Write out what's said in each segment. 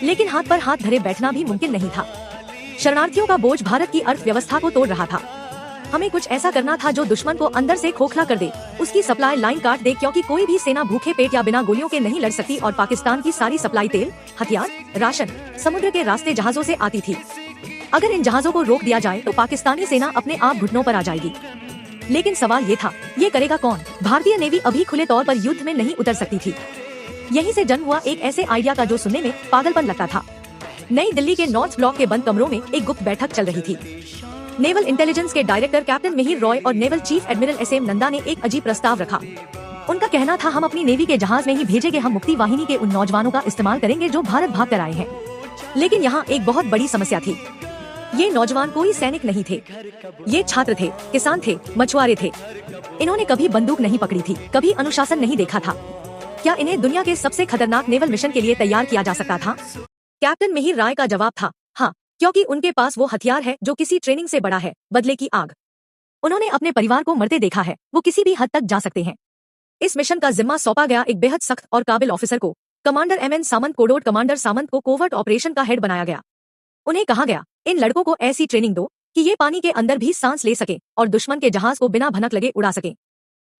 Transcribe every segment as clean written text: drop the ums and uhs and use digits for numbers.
लेकिन हाथ पर हाथ धरे बैठना भी मुमकिन नहीं था। शरणार्थियों का बोझ भारत की अर्थव्यवस्था को तोड़ रहा था। हमें कुछ ऐसा करना था जो दुश्मन को अंदर से खोखला कर दे, उसकी सप्लाई लाइन काट दे, क्योंकि कोई भी सेना भूखे पेट या बिना गोलियों के नहीं लड़ सकती और पाकिस्तान की सारी सप्लाई तेल, हथियार, राशन समुद्र के रास्ते जहाजों से आती थी। अगर इन जहाजों को रोक दिया जाए तो पाकिस्तानी सेना अपने आप घुटनों पर आ जाएगी। लेकिन सवाल ये था, ये करेगा कौन? भारतीय नेवी अभी खुले तौर पर युद्ध में नहीं उतर सकती थी। यहीं से जन्म हुआ एक ऐसे आइडिया का जो सुनने में पागलपन लगता था। नई दिल्ली के नॉर्थ ब्लॉक के बंद कमरों में एक गुप्त बैठक चल रही थी। नेवल इंटेलिजेंस के डायरेक्टर कैप्टन मिहिर रॉय और naval chief admiral S M Nanda ने एक अजीब प्रस्ताव रखा। उनका कहना था, हम अपनी नेवी के जहाज में ही भेजेंगे, हम मुक्ति वाहिनी के उन नौजवानों का इस्तेमाल करेंगे जो भारत भाग कर आए हैं। लेकिन यहाँ एक बहुत बड़ी समस्या थी। ये नौजवान कोई सैनिक नहीं थे, ये छात्र थे, किसान थे, मछुआरे थे। इन्होंने कभी बंदूक नहीं पकड़ी थी, कभी अनुशासन नहीं देखा था। क्या इन्हें दुनिया के सबसे खतरनाक नेवल मिशन के लिए तैयार किया जा सकता था? कैप्टन मिहिर राय का जवाब था, हाँ, क्योंकि उनके पास वो हथियार है जो किसी ट्रेनिंग से बड़ा है, बदले की आग। उन्होंने अपने परिवार को मरते देखा है, वो किसी भी हद तक जा सकते हैं। इस मिशन का जिम्मा सौंपा गया एक बेहद सख्त और काबिल ऑफिसर को। कमांडर एमएन सामंत कोडोड कमांडर सामंत को कोवर्ट ऑपरेशन का हेड बनाया गया। उन्हें कहा गया, इन लड़कों को ऐसी ट्रेनिंग दो कि ये पानी के अंदर भी सांस ले सके और दुश्मन के जहाज को बिना भनक लगे उड़ा सके।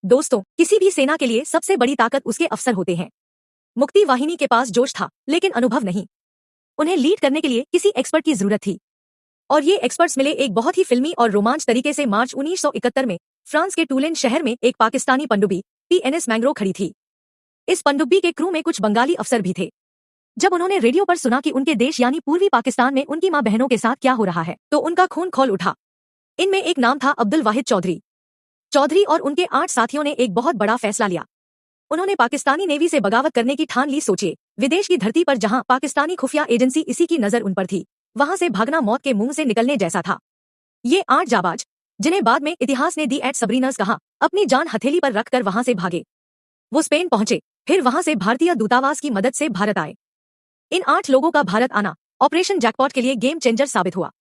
दोस्तों, किसी भी सेना के लिए सबसे बड़ी ताकत उसके अफसर होते हैं। मुक्ति वाहिनी के पास जोश था, लेकिन अनुभव नहीं। उन्हें लीड करने के लिए किसी एक्सपर्ट की जरूरत थी, और ये एक्सपर्ट्स मिले एक बहुत ही फिल्मी और रोमांच तरीके से। मार्च 1971 में फ्रांस के टूलेन शहर में एक पाकिस्तानी पनडुब्बी पीएनएस मैंग्रो खड़ी थी। इस पनडुब्बी के क्रू में कुछ बंगाली अफसर भी थे। जब उन्होंने रेडियो पर सुना कि उनके देश यानी पूर्वी पाकिस्तान में उनकी मां बहनों के साथ क्या हो रहा है, तो उनका खून खौल उठा। इनमें एक नाम था अब्दुल वाहिद चौधरी। चौधरी और उनके 8 साथियों ने एक बहुत बड़ा फैसला लिया। उन्होंने पाकिस्तानी नेवी से बगावत करने की ठान ली। सोचिए, विदेश की धरती पर जहां पाकिस्तानी खुफिया एजेंसी इसी की नजर उन पर थी, वहां से भागना मौत के मुंह से निकलने जैसा था। ये 8 जाबाज, जिन्हें बाद में इतिहास ने दी एट सबरीनर्स कहा, अपनी जान हथेली पर रखकर वहां से भागे। वो स्पेन पहुंचे, फिर वहां से भारतीय दूतावास की मदद से भारत आए। इन 8 लोगों का भारत आना ऑपरेशन जैकपॉट के लिए गेम चेंजर साबित हुआ।